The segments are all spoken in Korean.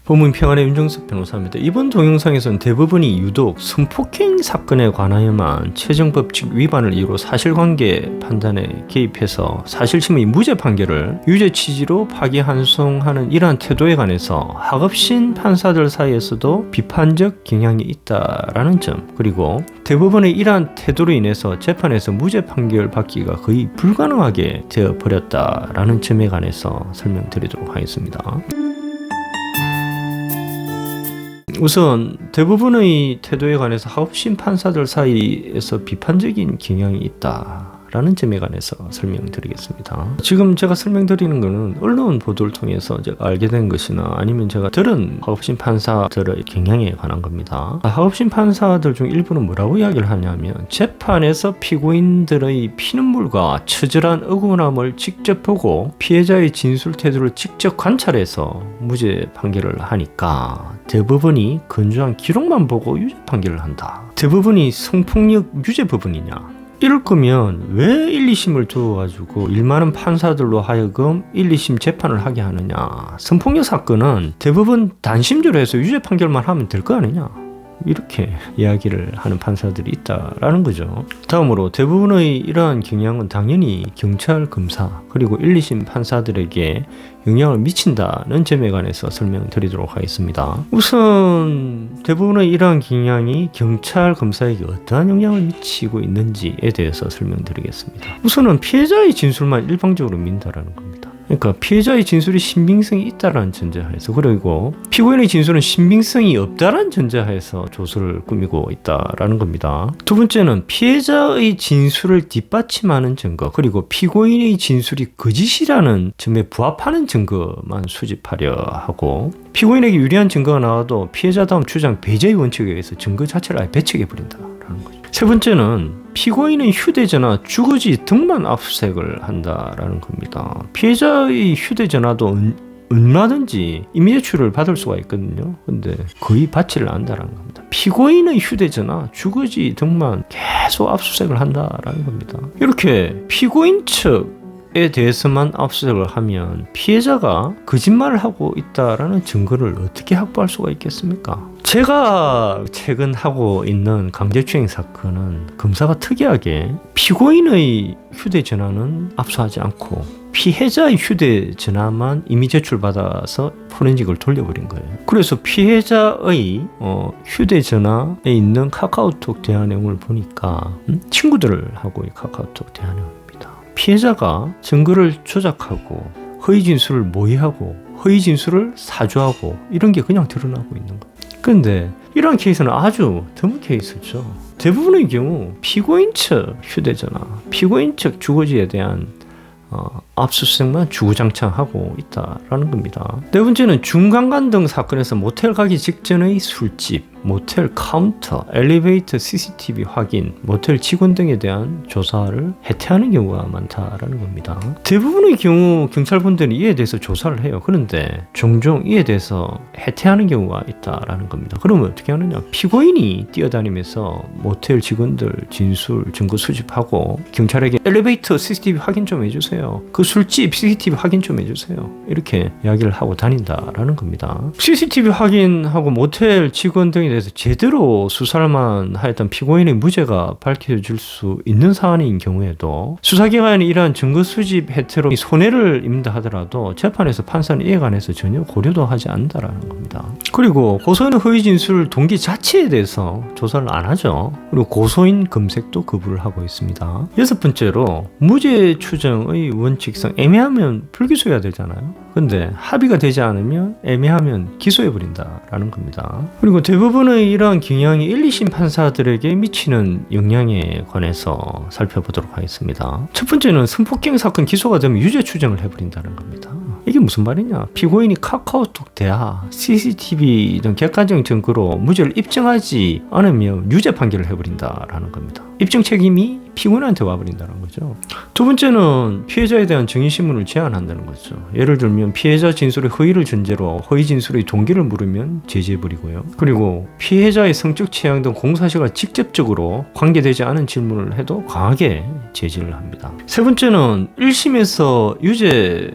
법무평안의 윤정석 변호사입니다. 이번 동영상에서는 대부분이 유독 성폭행 사건에 관하여만 최종법칙 위반을 이유로 사실관계 판단에 개입해서 사실심의 무죄 판결을 유죄 취지로 파기환송하는 이러한 태도에 관해서 하급심 판사들 사이에서도 비판적 경향이 있다라는 점, 그리고 대부분의 이러한 태도로 인해서 재판에서 무죄 판결 받기가 거의 불가능하게 되어버렸다라는 점에 관해서 설명드리도록 하겠습니다. 우선 대부분의 태도에 관해서 하급심 판사들 사이에서 비판적인 경향이 있다라는 점에 관해서 설명드리겠습니다. 지금 제가 설명드리는 것은 언론 보도를 통해서 제가 알게 된 것이나 아니면 제가 들은 하급심 판사들의 경향에 관한 겁니다. 하급심 판사들 중 일부는 뭐라고 이야기를 하냐면 재판에서 피고인들의 피눈물과 처절한 억울함을 직접 보고 피해자의 진술 태도를 직접 관찰해서 무죄 판결을 하니까 대부분이 건조한 기록만 보고 유죄 판결을 한다. 대부분이 성폭력 유죄 부분이냐? 이럴 거면 왜 1, 2심을 두어가지고 일 많은 판사들로 하여금 1, 2심 재판을 하게 하느냐? 성폭력 사건은 대부분 단심제로 해서 유죄 판결만 하면 될 거 아니냐? 이렇게 이야기를 하는 판사들이 있다라는 거죠. 다음으로 대부분의 이러한 경향은 당연히 경찰, 검사, 그리고 1, 2심 판사들에게 영향을 미친다는 점에 관해서 설명드리도록 하겠습니다. 우선 대부분의 이러한 경향이 경찰, 검사에게 어떠한 영향을 미치고 있는지에 대해서 설명드리겠습니다. 우선은 피해자의 진술만 일방적으로 민다라는 겁니다. 그러니까 피해자의 진술이 신빙성이 있다라는 전제하에서, 그리고 피고인의 진술은 신빙성이 없다라는 전제하에서 조서를 꾸미고 있다라는 겁니다. 두 번째는 피해자의 진술을 뒷받침하는 증거, 그리고 피고인의 진술이 거짓이라는 점에 부합하는 증거만 수집하려 하고, 피고인에게 유리한 증거가 나와도 피해자다움 주장 배제의 원칙에 의해서 증거 자체를 아예 배척해버린다라는 거죠. 세 번째는 피고인의 휴대전화, 주거지 등만 압수수색을 한다라는 겁니다. 피해자의 휴대전화도 얼마든지 임의 제출을 받을 수가 있거든요. 근데 거의 받지를 않는다는 겁니다. 피고인의 휴대전화, 주거지 등만 계속 압수수색을 한다라는 겁니다. 이렇게 피고인 측에 대해서만 압수수색을 하면 피해자가 거짓말을 하고 있다라는 증거를 어떻게 확보할 수가 있겠습니까? 제가 최근 하고 있는 강제추행 사건은 검사가 특이하게 피고인의 휴대전화는 압수하지 않고 피해자의 휴대전화만 임의 제출받아서 포렌식을 돌려버린 거예요. 그래서 피해자의 휴대전화에 있는 카카오톡 대화 내용을 보니까 친구들하고 카카오톡 대화 내용입니다. 피해자가 증거를 조작하고 허위 진술을 모의하고 허위 진술을 사주하고 이런 게 그냥 드러나고 있는 거예요. 그런데 이러한 케이스는 아주 드문 케이스죠. 대부분의 경우 피고인 측 휴대전화, 피고인 측 주거지에 대한 압수수색만 주구장창하고 있다라는 겁니다. 네 번째는 중간간 등 사건에서 모텔 가기 직전의 술집, 모텔 카운터, 엘리베이터 CCTV 확인, 모텔 직원 등에 대한 조사를 해태하는 경우가 많다라는 겁니다. 대부분의 경우 경찰분들이 이에 대해서 조사를 해요. 그런데 종종 이에 대해서 해태하는 경우가 있다라는 겁니다. 그러면 어떻게 하느냐? 피고인이 뛰어다니면서 모텔 직원들 진술, 증거 수집하고 경찰에게 엘리베이터 CCTV 확인 좀 해주세요. 그 술집 CCTV 확인 좀 해주세요. 이렇게 이야기를 하고 다닌다라는 겁니다. CCTV 확인하고 모텔 직원 등에 대해서 제대로 수사만 하였던 피고인의 무죄가 밝혀질 수 있는 사안인 경우에도 수사기관이 이러한 증거 수집 혜택으로 손해를 입는다 하더라도 재판에서 판사는 이에 관해서 전혀 고려도 하지 않는다라는 겁니다. 그리고 고소인의 허위 진술 동기 자체에 대해서 조사를 안 하죠. 그리고 고소인 검색도 거부를 하고 있습니다. 여섯 번째로 무죄 추정의 원칙상 애매하면 불기소해야 되잖아요. 근데 합의가 되지 않으면 애매하면 기소해버린다라는 겁니다. 그리고 대부분의 이러한 경향이 1, 2심 판사들에게 미치는 영향에 관해서 살펴보도록 하겠습니다. 첫 번째는 성폭행 사건 기소가 되면 유죄 추정을 해버린다는 겁니다. 이게 무슨 말이냐? 피고인이 카카오톡 대화, CCTV 등 객관적 증거로 무죄를 입증하지 않으면 유죄 판결을 해버린다라는 겁니다. 입증 책임이 피고인한테 와버린다는 거죠. 두 번째는 피해자에 대한 증인신문을 제한한다는 거죠. 예를 들면 피해자 진술의 허위를 전제로 허위 진술의 동기를 물으면 제지해버리고요. 그리고 피해자의 성적 취향 등 공사시가 직접적으로 관계되지 않은 질문을 해도 강하게 제지를 합니다. 세 번째는 1심에서 유죄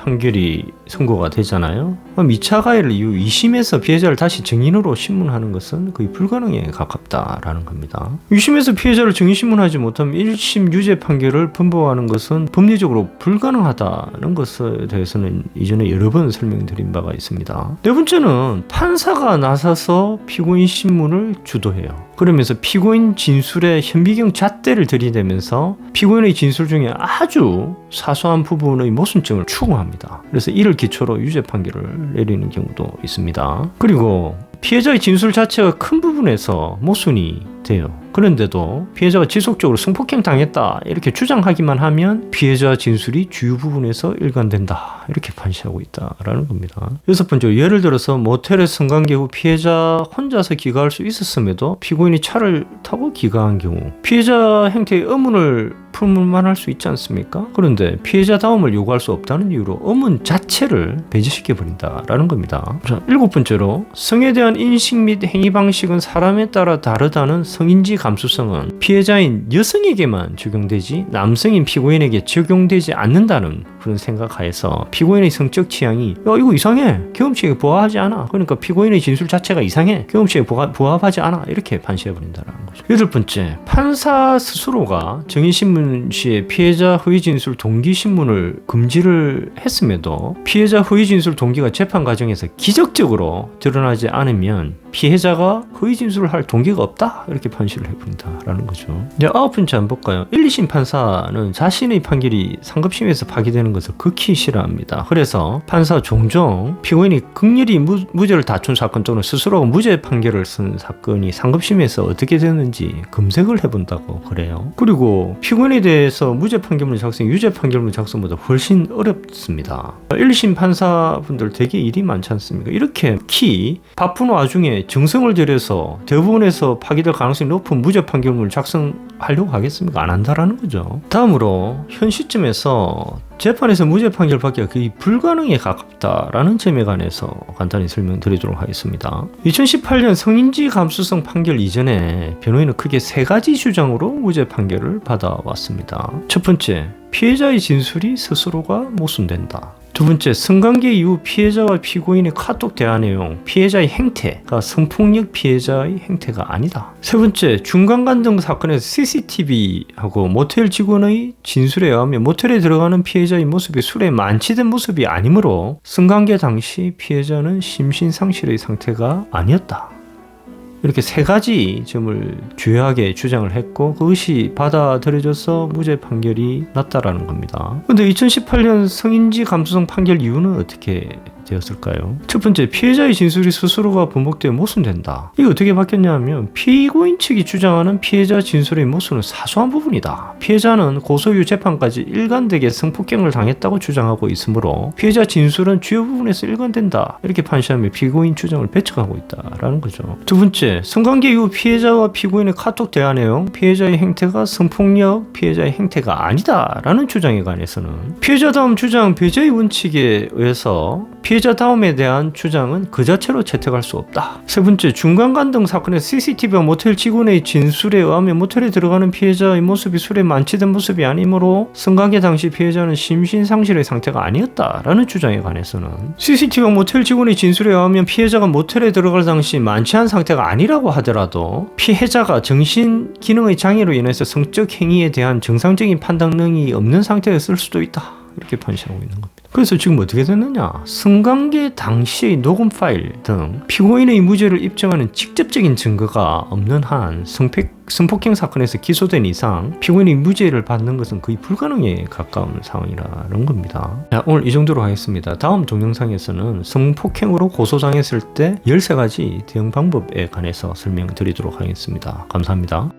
판결이 선고가 되잖아요. 그럼 2차 가해를 이후 2심에서 피해자를 다시 증인으로 신문하는 것은 거의 불가능에 가깝다라는 겁니다. 2심에서 피해자를 증인 신문하지 못하면 1심 유죄 판결을 분보하는 것은 법리적으로 불가능하다는 것에 대해서는 이전에 여러 번 설명드린 바가 있습니다. 네 번째는 판사가 나서서 피고인 신문을 주도해요. 그러면서 피고인 진술에 현미경 잣대를 들이대면서 피고인의 진술 중에 아주 사소한 부분의 모순점을 추궁합니다. 그래서 이를 기초로 유죄 판결을 내리는 경우도 있습니다. 그리고 피해자의 진술 자체가 큰 부분에서 모순이 돼요. 그런데도 피해자가 지속적으로 성폭행 당했다 이렇게 주장하기만 하면 피해자 진술이 주요 부분에서 일관된다 이렇게 판시하고 있다라는 겁니다. 여섯 번째로 예를 들어서 모텔에 성관계 후 피해자 혼자서 귀가할 수 있었음에도 피고인이 차를 타고 귀가한 경우 피해자 행태의 의문을 풀만할 수 있지 않습니까? 그런데 피해자 다움을 요구할 수 없다는 이유로 의문 자체를 배제시켜버린다라는 겁니다. 자, 일곱 번째로 성에 대한 인식 및 행위 방식은 사람에 따라 다르다는 성인지 감수성은 피해자인 여성에게만 적용되지 남성인 피고인에게 적용되지 않는다는 그런 생각하에서 피고인의 성적 취향이 이거 이상해 경험치에 부합하지 않아 그러니까 피고인의 진술 자체가 이상해 경험치에 부합하지 않아 이렇게 판시해버린다는 거죠. 여덟 번째 판사 스스로가 정인신문 시에 피해자 허위 진술 동기 신문을 금지를 했음에도 피해자 허위 진술 동기가 재판 과정에서 기적적으로 드러나지 않으면 피해자가 허위 진술을 할 동기가 없다 이렇게 판시를 해버린다라는 거죠. 이제 아홉 번째 한번 볼까요? 1, 2심 판사는 자신의 판결이 상급심에서 파기되는 것을 극히 싫어합니다. 그래서 판사 종종 피고인이 극렬히 무죄를 다툰 사건 또는 스스로가 무죄 판결을 쓴 사건이 상급심에서 어떻게 되는지 검색을 해본다고 그래요. 그리고 피고인에 대해서 무죄 판결문 작성, 유죄 판결문 작성보다 훨씬 어렵습니다. 1, 2심 판사분들 되게 일이 많지 않습니까? 이렇게 특히 바쁜 와중에 정성을 들여서 대법원에서 파기될 가능성이 높은 무죄 판결문을 작성하려고 하겠습니까? 안 한다라는 거죠. 다음으로 현 시점에서 재판에서 무죄 판결 받기가 거의 불가능에 가깝다라는 점에 관해서 간단히 설명드리도록 하겠습니다. 2018년 성인지 감수성 판결 이전에 변호인은 크게 세 가지 주장으로 무죄 판결을 받아왔습니다. 첫 번째, 피해자의 진술이 스스로가 모순된다. 두 번째, 성관계 이후 피해자와 피고인의 카톡 대화 내용, 피해자의 행태가 성폭력 피해자의 행태가 아니다. 세 번째, 중간간 등 사건에서 CCTV하고 모텔 직원의 진술에 의하면 모텔에 들어가는 피해자의 모습이 술에 만취된 모습이 아니므로 성관계 당시 피해자는 심신상실의 상태가 아니었다. 이렇게 세 가지 점을 주요하게 주장을 했고 그것이 받아들여져서 무죄 판결이 났다라는 겁니다. 그런데 2018년 성인지 감수성 판결 이유는 어떻게 되었을까요? 첫 번째, 피해자의 진술이 스스로가 번복되어 모순된다. 이게 어떻게 바뀌었냐 하면 피고인 측이 주장하는 피해자 진술의 모순은 사소한 부분이다. 피해자는 고소 이후 재판까지 일관되게 성폭행을 당했다고 주장하고 있으므로 피해자 진술은 주요 부분에서 일관된다. 이렇게 판시하며 피고인 주장을 배척하고 있다라는 거죠. 두 번째, 성관계 이후 피해자와 피고인의 카톡 대화 내용, 피해자의 행태가 성폭력 피해자의 행태가 아니다라는 주장에 관해서는 피해자다움 주장 배제의 원칙에 의해서 피해자다움에 대한 주장은 그 자체로 채택할 수 없다. 세 번째, 중간간 등 사건의 CCTV와 모텔 직원의 진술에 의하면 모텔에 들어가는 피해자의 모습이 술에 만취된 모습이 아니므로 성관계 당시 피해자는 심신상실의 상태가 아니었다라는 주장에 관해서는 CCTV와 모텔 직원의 진술에 의하면 피해자가 모텔에 들어갈 당시 만취한 상태가 아니라고 하더라도 피해자가 정신 기능의 장애로 인해서 성적 행위에 대한 정상적인 판단능이 없는 상태였을 수도 있다. 이렇게 판시하고 있는 겁니다. 그래서 지금 어떻게 됐느냐? 성관계 당시의 녹음 파일 등 피고인의 무죄를 입증하는 직접적인 증거가 없는 한 성폭행 사건에서 기소된 이상 피고인이 무죄를 받는 것은 거의 불가능에 가까운 상황이라는 겁니다. 자, 오늘 이 정도로 하겠습니다. 다음 동영상에서는 성폭행으로 고소당했을 때 13가지 대응 방법에 관해서 설명드리도록 하겠습니다. 감사합니다.